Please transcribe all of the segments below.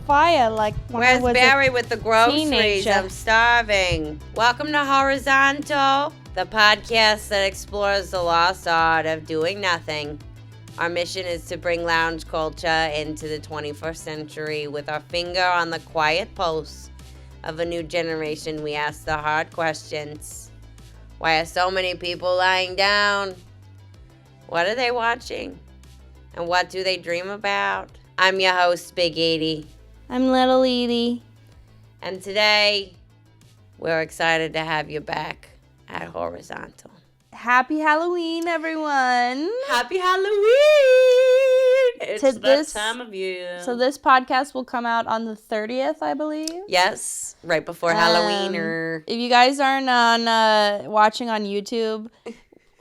fire like when I Where's was Barry a with the groceries? teenager. I'm starving. Welcome to Horizontal, the podcast that explores the lost art of doing nothing. Our mission is to bring lounge culture into the 21st century. With our finger on the quiet pulse of a new generation, we ask the hard questions. Why are so many people lying down? What are they watching? And what do they dream about? I'm your host, Big Edie. I'm little Edie. And today, we're excited to have you back at Horizontal. Happy Halloween, everyone. Happy Halloween! It's To that this- time of year. So this podcast will come out on the 30th, I believe. Yes, right before Halloween or... If you guys aren't on watching on YouTube,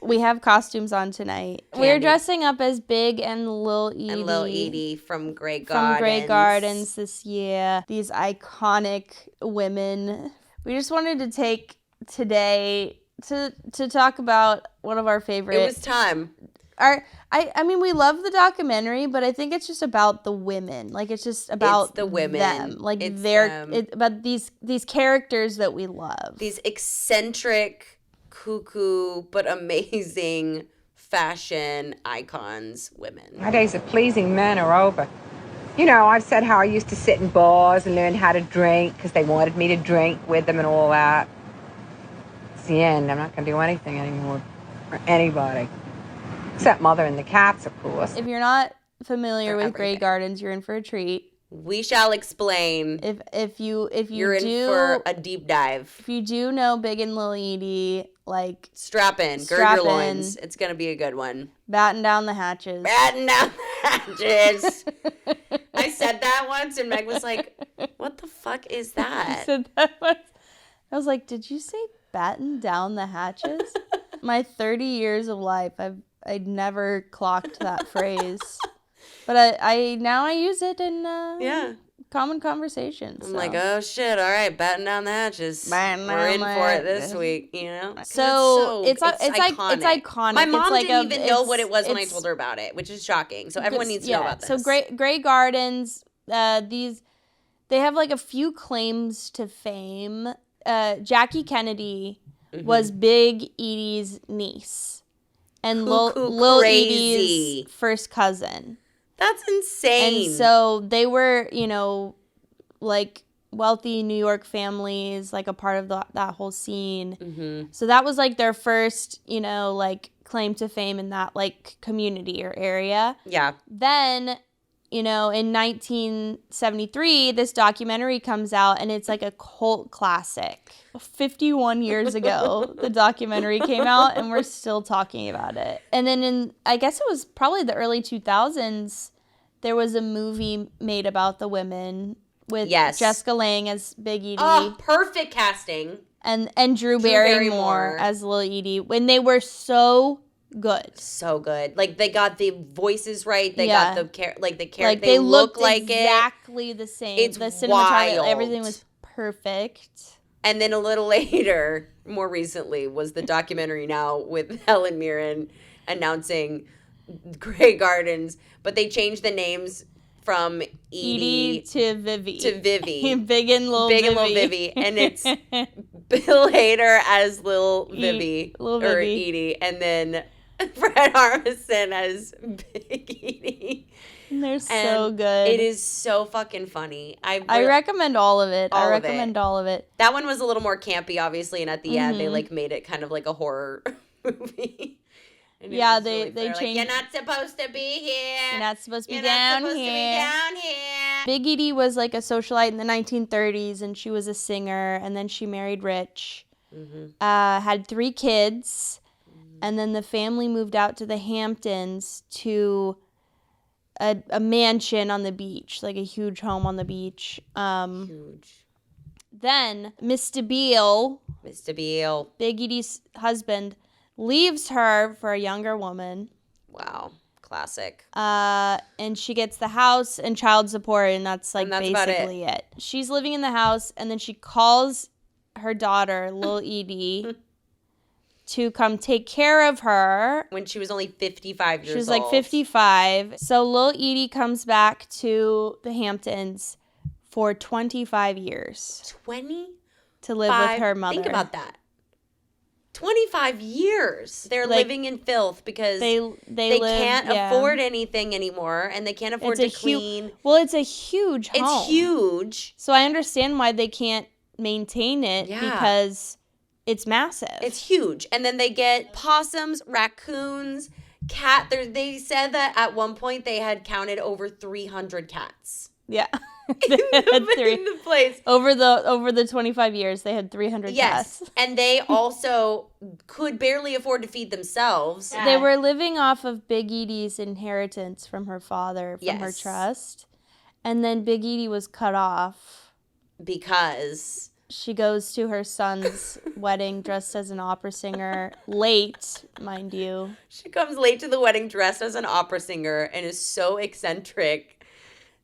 we have costumes on tonight. Candy. We're dressing up as Big and Lil Edie. And Lil Edie from Grey Gardens. From Grey Gardens this year. These iconic women. We just wanted to take today to talk about one of our favorite. It was time. I mean, we love the documentary, but I think it's just about the women. Like, it's just about It's the women. them. Like, It's about these characters that we love. These eccentric, cuckoo, but amazing fashion icons women. My days of pleasing men are over. You know, I've said how I used to sit in bars and learn how to drink because they wanted me to drink with them and all that. It's the end. I'm not going to do anything anymore for anybody. Except Mother and the cats, of course. If you're not familiar For with everything. Grey Gardens, you're in for a treat. We shall explain. If you You're do, in for a deep dive. if you do know Big and Lil Edie, like, Strap in. Gird Strap your in. loins. It's going to be a good one. batten down the hatches. Batten down the hatches. I said that once and Meg was like, what the fuck is I that? said that once. I was like, did you say batten down the hatches? My 30 years of life, I'd never clocked that phrase. But I now use it in Yeah. common conversations. I'm like, oh shit, all right, batten down the hatches. Batten We're in down the for it this hatches. week, you know? 'Cause So it's iconic. it's iconic. My It's mom like didn't even know what it was when I it's- told her about it, which is shocking. So everyone needs to know about this. So Grey Gardens, they have like a few claims to fame. Jackie Kennedy was Big Edie's niece, and Cuckoo Lil crazy. Edie's first cousin. That's insane. And so they were, you know, like wealthy New York families, like a part of that whole scene. Mm-hmm. So that was like their first, you know, like claim to fame in that like community or area. Yeah. Then, you know, in 1973, this documentary comes out and it's like a cult classic. 51 years ago, the documentary came out and we're still talking about it. And then I guess it was probably the early 2000s, there was a movie made about the women with Yes. Jessica Lange as Big Edie. Oh, perfect casting. And Drew Barrymore as Lil Edie, when they were so good. So good. Like, they got the voices right. They Yeah. got the character. Like they look looked like exactly the same. It's the cinematography, wild. everything was perfect. And then a little later, more recently, was the documentary now with Helen Mirren announcing Grey Gardens. But they changed the names from Edie to Vivi. to Vivi. Big and Lil Big Vivi. and Lil Vivi. And it's Bill Hader as Lil Vivi. Lil or Vivi. Edie. And then Fred Armisen as Big Edie. And they're so And good. It is so fucking funny. I recommend all of it. All I of it. recommend all of it. That one was a little more campy, obviously, and at the end Mm-hmm. they like made it kind of like a horror movie. And it Yeah, was they really funny. Like, changed- You're not supposed to be here. You're not supposed to be You're down not supposed here. to be down here. Big Edie was like a socialite in the 1930s, and she was a singer, and then she married Rich. Had 3 kids, and then the family moved out to the Hamptons to a mansion on the beach, like a huge home on the beach. Huge. Then Mr. Beale, Mr. Beale. Big Edie's husband, leaves her for a younger woman. Wow. Classic. And she gets the house and child support, and that's like And that's about basically it. She's living in the house, and then she calls her daughter, Lil Edie, to come take care of her. When she was only 55 years old. She was like 55. So Lil Edie comes back to the Hamptons for 25 years 20? to live with her mother. Think about that. 25 years. They're Like, living in filth because they live, can't yeah. afford anything anymore, and they can't afford to clean. Well, it's a huge home. It's huge. So I understand why they can't maintain it because it's massive. It's huge. And then they get possums, raccoons, cat. They said that at one point they had counted over 300 cats. Yeah. in the place. Over the 25 years, they had 300 cats. And they also could barely afford to feed themselves. Yeah. They were living off of Big Edie's inheritance from her father, from her trust. And then Big Edie was cut off. Because she goes to her son's wedding dressed as an opera singer, late, mind you. She comes late to the wedding dressed as an opera singer and is so eccentric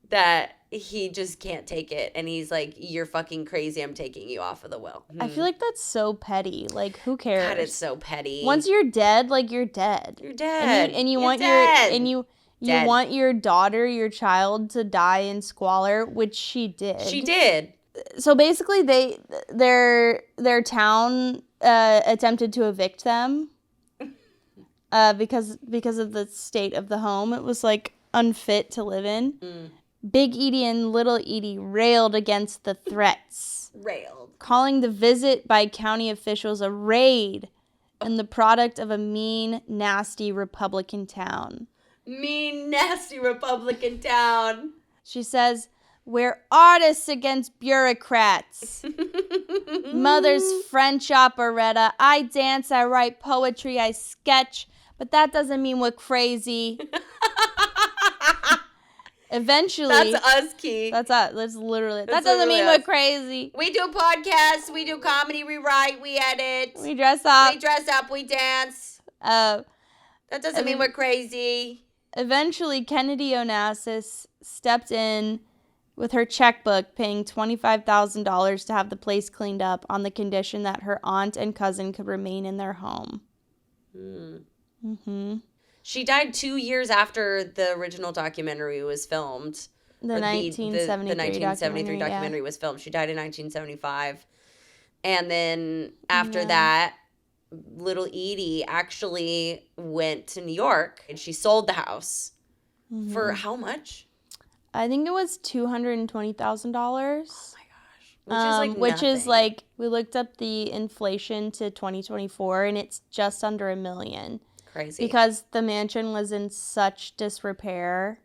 that he just can't take it. And he's like, you're fucking crazy. I'm taking you off of the will. I feel like that's so petty. Like, who cares? God, it's so petty. Once you're dead, like, you're dead. You're dead. And you you're want dead. you want your daughter, your child to die in squalor, which she did. She did. So basically their town attempted to evict them because of the state of the home. It was like unfit to live in. Big Edie and Little Edie railed against the threats. Calling the visit by county officials a raid and the product of a mean, nasty Republican town. Mean, nasty Republican town. She says, we're artists against bureaucrats. Mother's French operetta. I dance, I write poetry, I sketch, but that doesn't mean we're crazy. Eventually. That's us, Key. That's us. That's literally. That doesn't mean we're crazy. We do podcasts, we do comedy, we write, we edit. We dress up. We dance. That doesn't mean we're crazy. Eventually, Kennedy Onassis stepped in with her checkbook, paying $25,000 to have the place cleaned up on the condition that her aunt and cousin could remain in their home. She died 2 years after the original documentary was filmed. The 1973 documentary was filmed. She died in 1975. And then after that, little Edie actually went to New York and she sold the house. For how much? I think it was $220,000. Oh my gosh. Which is like we looked up the inflation to 2024 and it's just under $1 million. Crazy. Because the mansion was in such disrepair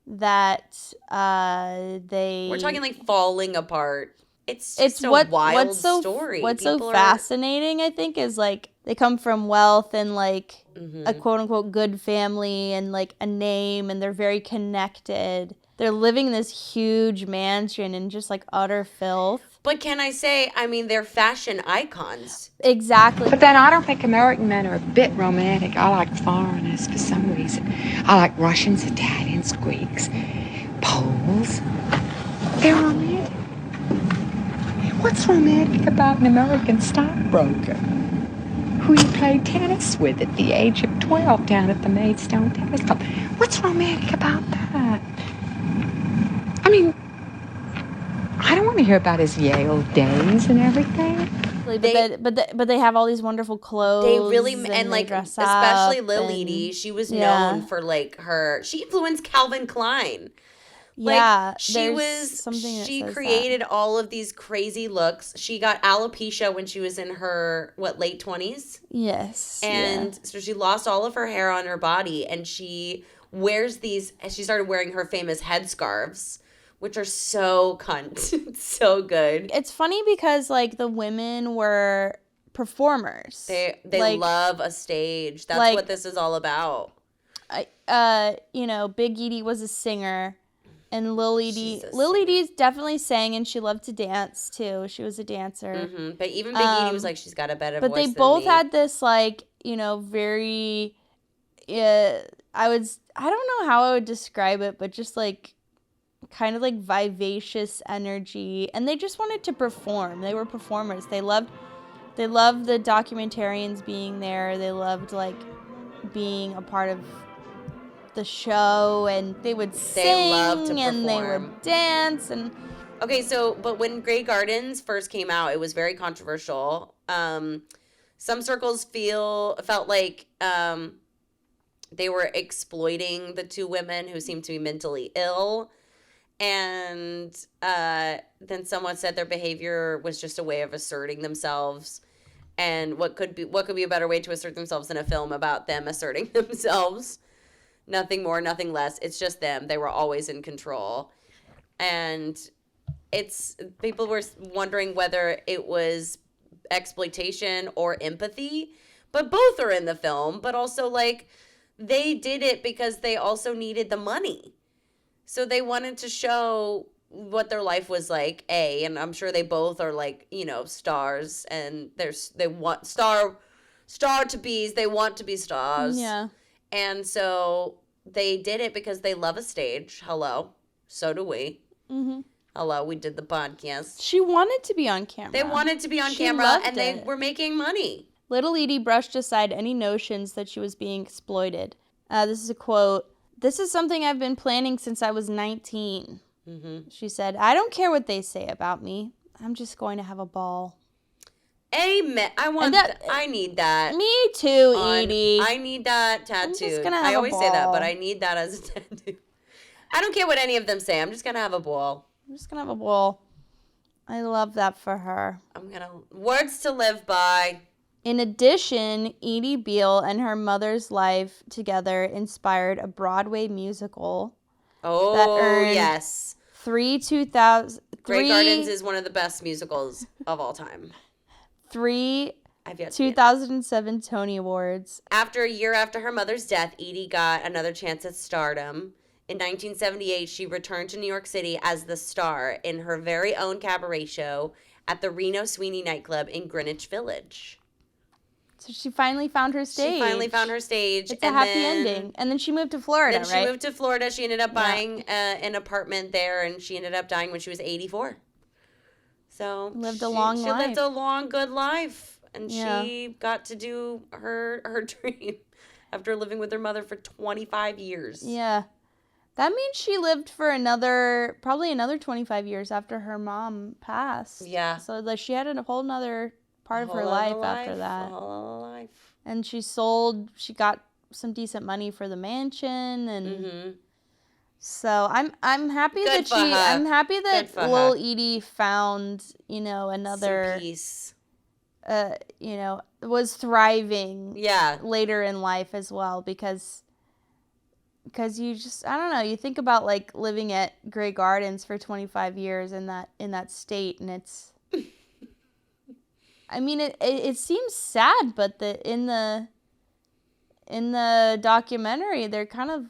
that we're talking like falling apart. It's a wild story. What's so fascinating, I think, is like they come from wealth and like a quote unquote good family and like a name, and they're very connected. They're living in this huge mansion in just like utter filth. But can I say, I mean, they're fashion icons. Exactly. But then I don't think American men are a bit romantic. I like foreigners for some reason. I like Russians, Italians, Greeks, Poles. They're romantic. What's romantic about an American stockbroker who you played tennis with at the age of 12 down at the Maidstone Tennis Club? What's romantic about that? I mean, I don't want to hear about his Yale days and everything. But they have all these wonderful clothes. They really and like especially Lil Edie. She was known for like she influenced Calvin Klein. Like, she created all of these crazy looks. She got alopecia when she was in her late 20s. Yes. And so she lost all of her hair on her body, and she wears these. She started wearing her famous headscarves, which are so cunt. So good. It's funny because like the women were performers. They like, love a stage. That's like, what this is all about. Big Edie was a singer, and Lil Edie definitely sang, and she loved to dance too. She was a dancer. But even Big Edie was like, she's got a better voice than me. But they both had this like very. I don't know how I would describe it, but just like kind of like vivacious energy, and they just wanted to perform. They were performers. They loved the documentarians being there. They loved like being a part of the show, and they would sing and they would dance, and Okay, so, but when Grey Gardens first came out, it was very controversial. Some circles felt like they were exploiting the two women who seemed to be mentally ill. And then someone said their behavior was just a way of asserting themselves. And what could be a better way to assert themselves in a film about them asserting themselves? Nothing more, nothing less. It's just them. They were always in control. And people were wondering whether it was exploitation or empathy, but both are in the film. But also, like, they did it because they also needed the money. So they wanted to show what their life was like, and I'm sure they both are, like, you know, stars, and they want star to bees, they want to be stars. Yeah. And so they did it because they love a stage. Hello. So do we. Mm-hmm. Hello, we did the podcast. She wanted to be on camera. They wanted to be on She camera, loved and they it. were making money. Little Edie brushed aside any notions that she was being exploited. This is a quote. "This is something I've been planning since I was 19. Mm-hmm. She said, "I don't care what they say about me. I'm just going to have a ball." Amen. I need that. Me too, Edie. I need that tattooed. I'm just gonna have I always a say that, ball. but I need that as a tattoo. I don't care what any of them say. I'm just gonna have a ball. I'm just going to have a ball. I love that for her. Words to live by. In addition, Edie Beale and her mother's life together inspired a Broadway musical. Oh, that earned yes. Grey Gardens is one of the best musicals of all time. 3 I've yet to 2007 Tony Awards. After a year after her mother's death, Edie got another chance at stardom. In 1978, she returned to New York City as the star in her very own cabaret show at the Reno Sweeney nightclub in Greenwich Village. So she finally found her stage. It's a happy ending. And then she moved to Florida, right? Then she moved to Florida. She ended up buying an apartment there, and she ended up dying when she was 84. So She lived a long, good life. And she got to do her dream after living with her mother for 25 years. Yeah. That means she lived for probably another 25 years after her mom passed. Yeah. So like she had a whole nother part of her life after that. A whole life. And she got some decent money for the mansion, and so I'm happy that little Edie found, another some peace. Was thriving later in life as well, because you just, I don't know, you think about like living at Grey Gardens for 25 years in that state, and it's I mean it seems sad, but in the documentary they're kind of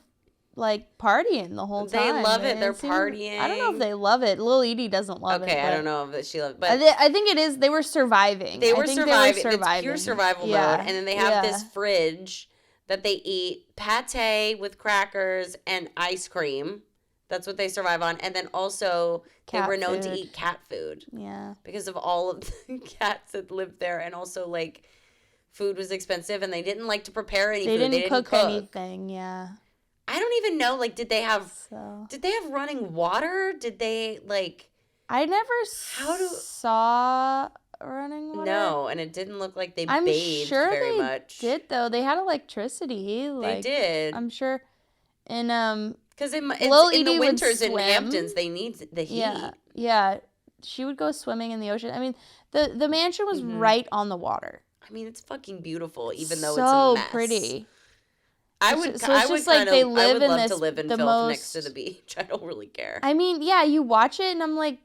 like partying the whole time. They love it. They're partying. I don't know if they love it. Lil Edie doesn't love it. Okay, I don't know if she loved it. But I think it is. They were surviving. They were surviving. It's pure survival mode. And then they have this fridge that they eat pate with crackers and ice cream. That's what they survive on. And then also they were known to eat cat food. Yeah. Because of all of the cats that lived there. And also, like, food was expensive and they didn't like to prepare any food. They didn't cook anything, yeah. I don't even know, like, did they have running water? Did they, like... I never saw running water. No, and it didn't look like they bathed very much. They did, though. They had electricity. They did. I'm sure. And, because in the winters in Hamptons, they need the heat. Yeah. She would go swimming in the ocean. I mean, the mansion was right on the water. I mean, it's fucking beautiful, even though it's a mess. So pretty. I would love to live in filth next to the beach. I don't really care. I mean, yeah, you watch it and I'm like,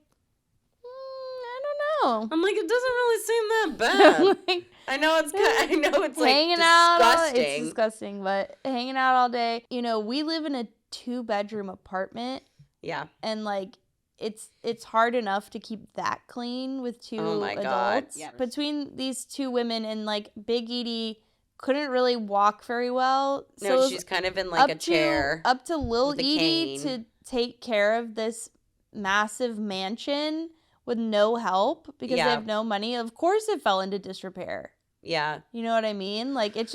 I don't know. I'm like, it doesn't really seem that bad. I know it's like hanging disgusting. It's disgusting, but hanging out all day. We live in a 2-bedroom apartment. Yeah. And like it's hard enough to keep that clean with 2 adults. God. Yeah. Between these 2 women, and like Big Edie couldn't really walk very well. No, she's kind of in like a chair. Up to Lil Edie to take care of this massive mansion with no help because they have no money. Of course it fell into disrepair. Yeah. You know what I mean? Like it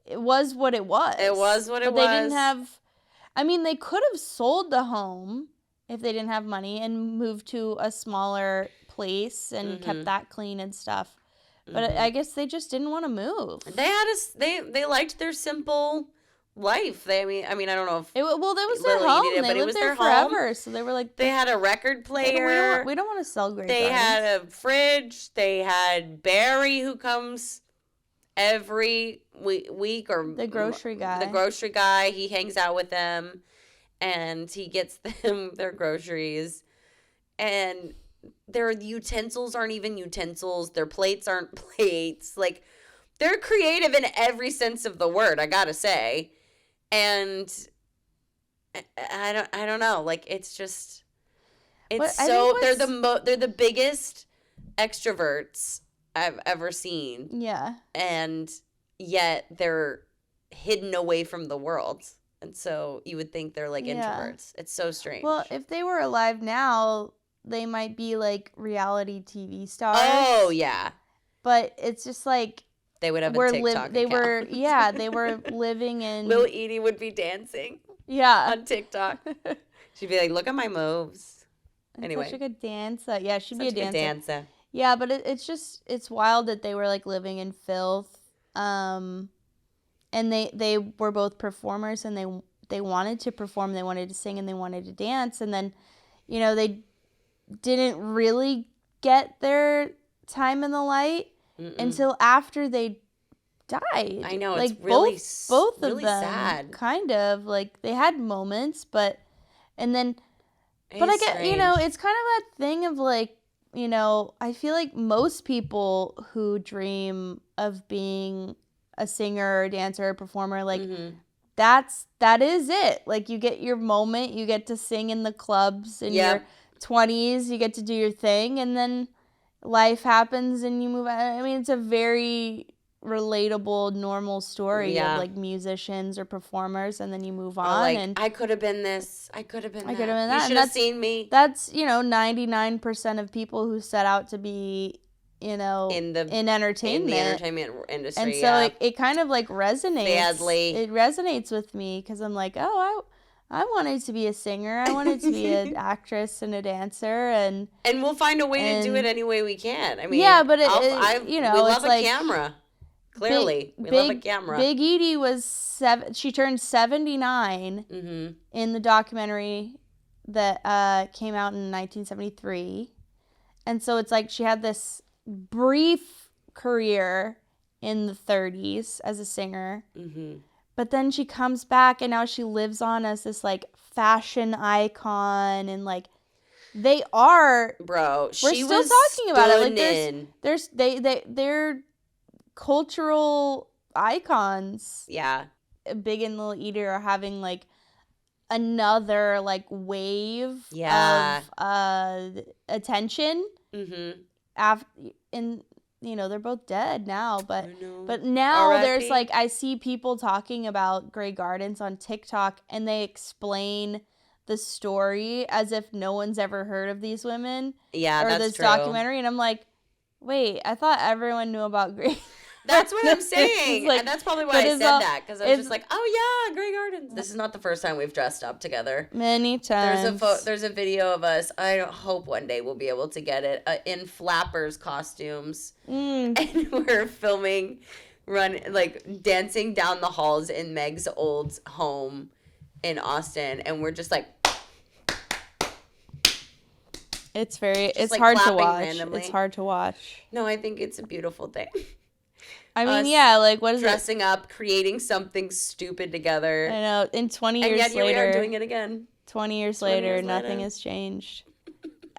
was what it was. It was what it was. But they didn't have, I mean, they could have sold the home if they didn't have money and moved to a smaller place and kept that clean and stuff. But I guess they just didn't want to move. They liked their simple life. I mean, I don't know if that was their home. They lived there forever, so they were like. They had a record player. We don't want to sell Grey They Gardens. had a fridge. They had Barry, who comes every week, or the grocery guy. The grocery guy. He hangs out with them, and he gets them their groceries, and their utensils aren't even utensils. Their plates aren't plates. Like, they're creative in every sense of the word, I gotta say. And I don't know. Like, it's just, it's they're the biggest extroverts I've ever seen. Yeah. And yet they're hidden away from the world. And so you would think they're like introverts. It's so strange. Well, if they were alive now, they might be like reality TV stars. Oh, yeah. But it's just like they would have a TikTok account. They were living in. Little Edie would be dancing. Yeah. On TikTok. She'd be like, "Look at my moves." Anyway. Such a good dancer. Yeah, she'd be a dancer. Good dancer. Yeah, but it's wild that they were like living in filth. And they were both performers, and they wanted to perform, they wanted to sing, and they wanted to dance, and then, they didn't really get their time in the light until after they died. I know, like, it's really both really of them sad. Kind of like they had moments, but I get strange. it's kind of that thing of like, I feel like most people who dream of being a singer or a dancer or performer, like that is it. Like, you get your moment, you get to sing in the clubs in your 20s, you get to do your thing, and then life happens and you move on. I mean, it's a very relatable, normal story of like musicians or performers, and then you move on. Like, and I could have been this. I could have been that. I could have been that. You should have seen me. That's 99% of people who set out to be in entertainment. In the entertainment industry, and so it kind of like resonates. Sadly. It resonates with me because I'm like, oh, I wanted to be a singer. I wanted to be an actress and a dancer, and we'll find a way to do it any way we can. I mean, yeah, but we we love it's a camera. Clearly, we love a camera. Big Edie was she turned 79 in the documentary that came out in 1973, and so it's like she had this brief career in the 30s as a singer. But then she comes back, and now she lives on as this like fashion icon, and like they are. Bro, we're still talking about it. Like they're cultural icons. Yeah, Big and Little Edie are having like another like wave of attention. They're both dead now, but now there's like, I see people talking about Grey Gardens on TikTok, and they explain the story as if no one's ever heard of these women or this documentary, and I'm like, wait, I thought everyone knew about Grey. That's what I'm saying. And that's probably why I said that, because I was just like, oh yeah, Grey Gardens. This is not the first time we've dressed up together. Many times. There's a video of us. I hope one day we'll be able to get it in flappers costumes, and we're filming, dancing down the halls in Meg's old home in Austin, and we're just like. It's hard to watch. Randomly. It's hard to watch. No, I think it's a beautiful thing. I mean, what is dressing up, creating something stupid together. I know. In 20 years later. And yet later, we are doing it again. 20 years later, nothing has changed.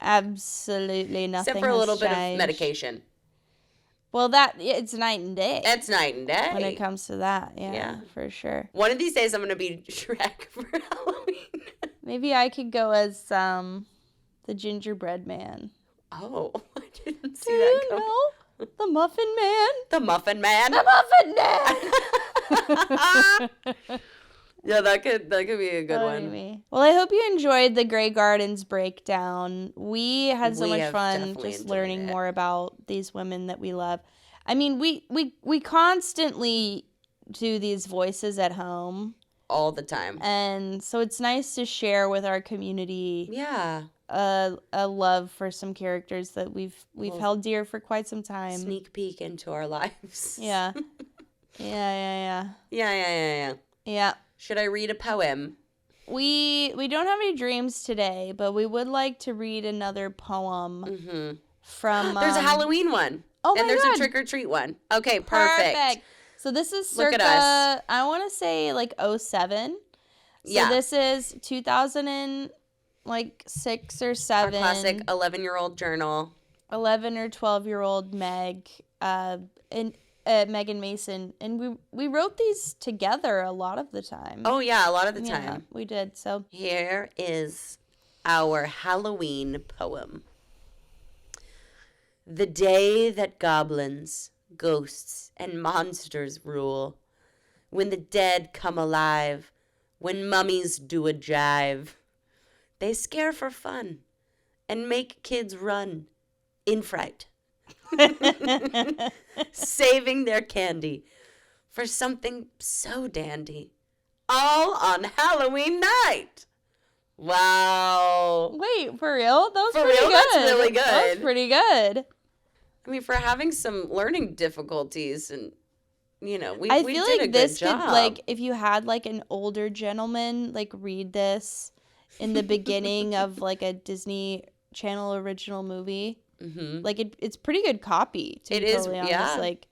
Absolutely nothing. Except for a little bit of medication. Well, it's night and day. It's night and day. When it comes to that, yeah, for sure. One of these days, I'm going to be Shrek for Halloween. Maybe I could go as the gingerbread man. Oh, I didn't see that coming. The Muffin Man. The Muffin Man. The Muffin Man. Yeah, that could be a good one. Well, I hope you enjoyed the Grey Gardens breakdown. We had so much fun just learning more about these women that we love. I mean, we constantly do these voices at home. all the time. And so it's nice to share with our community Yeah. a love for some characters that we've held dear for quite some time. Sneak peek into our lives. Yeah. Yeah. Yeah. Should I read a poem? We don't have any dreams today, but we would like to read another poem from... There's a Halloween one. Oh, and my there's God. a trick-or-treat one. Okay, perfect. So this is circa, Look at us. I want to say like 07. So this is 2006 or 7. Our classic 11-year-old journal. 11 or 12-year-old Meg, Meg and Mason, and we wrote these together a lot of the time. Oh yeah, a lot of the time. Yeah, we did. So here is our Halloween poem. The day that goblins, ghosts, and monsters rule, when the dead come alive, when mummies do a jive, they scare for fun and make kids run in fright, saving their candy for something so dandy, all on Halloween night. Wow. wait, for real? That was For pretty real? good. That's really good. That was pretty good. I mean, for having some learning difficulties, and we I we feel did like a this good job. could, like, if you had like an older gentleman like read this in the beginning of like a Disney Channel original movie, like it's pretty good copy. To be totally honest. Yeah. Like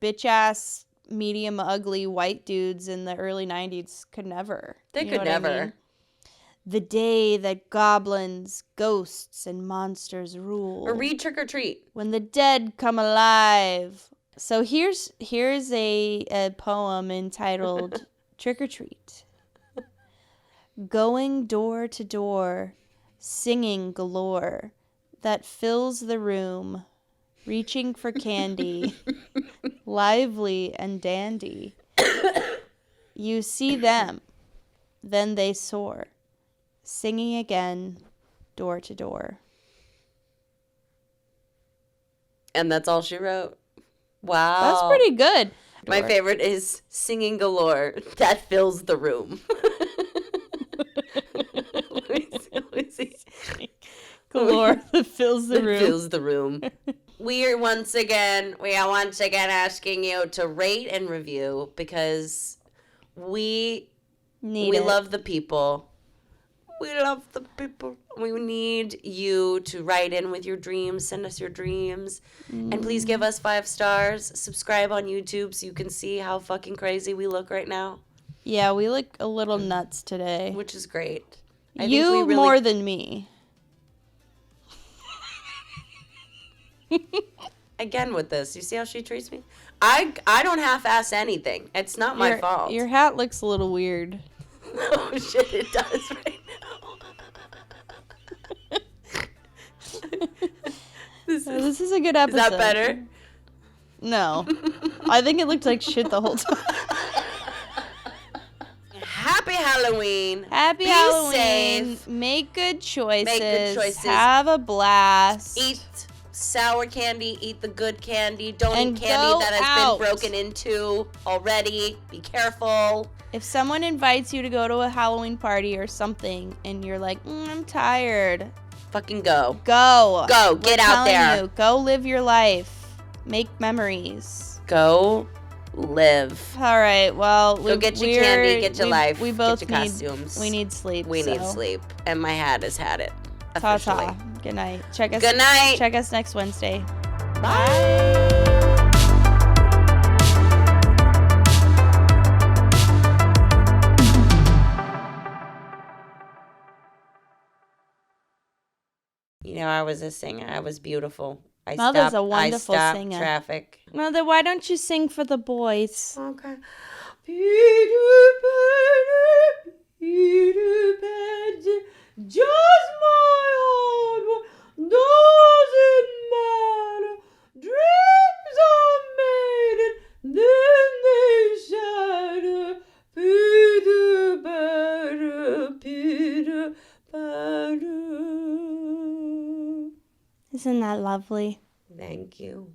bitch ass medium ugly white dudes in the early 90s could never. They You could know what I never. mean? The day that goblins, ghosts, and monsters rule. Or read Trick or Treat. When the dead come alive. So here's a poem entitled Trick or Treat. Going door to door, singing galore, that fills the room, reaching for candy, lively and dandy. You see them, then they soar, singing again, door to door. And that's all she wrote. Wow. That's pretty good. My favorite is singing galore. That fills the room. Let me see. Galore that fills the That room. fills the room. We are once again asking you to rate and review, because we love the people. We love the people. We need you to write in with your dreams. Send us your dreams. And please give us 5 stars. Subscribe on YouTube so you can see how fucking crazy we look right now. Yeah, we look a little nuts today. Which is great. You more than me. Again with this. You see how she treats me? I don't half-ass anything. It's not my fault. Your hat looks a little weird. Oh shit, it does right now. This is a good episode. Is that better? No. I think it looked like shit the whole time. Happy Halloween. Happy Be Halloween. safe. Make good choices. Make good choices. Have a blast. Eat sour candy. Eat the good candy. Don't And eat candy go that has out. been broken into already. Be careful. If someone invites you to go to a Halloween party or something and you're like, I'm tired, Fucking go. go. Go. Get out there. You, go live your life. Make memories. Go live. All right. Well, Go get your candy. Get your life. We both get your need costumes. We need sleep. We need sleep. And my hat has had it. Officially. Ta-ta. Good night. Check us. Good night. Check us next Wednesday. Bye. I was a singer. I was beautiful. Mother's a wonderful I stopped singer. traffic. Mother, why don't you sing for the boys? Okay. Peter Pan, Peter Pan, just my heart doesn't matter. Dreams are made and then they shatter. Peter Pan, Peter Pan. Isn't that lovely? Thank you.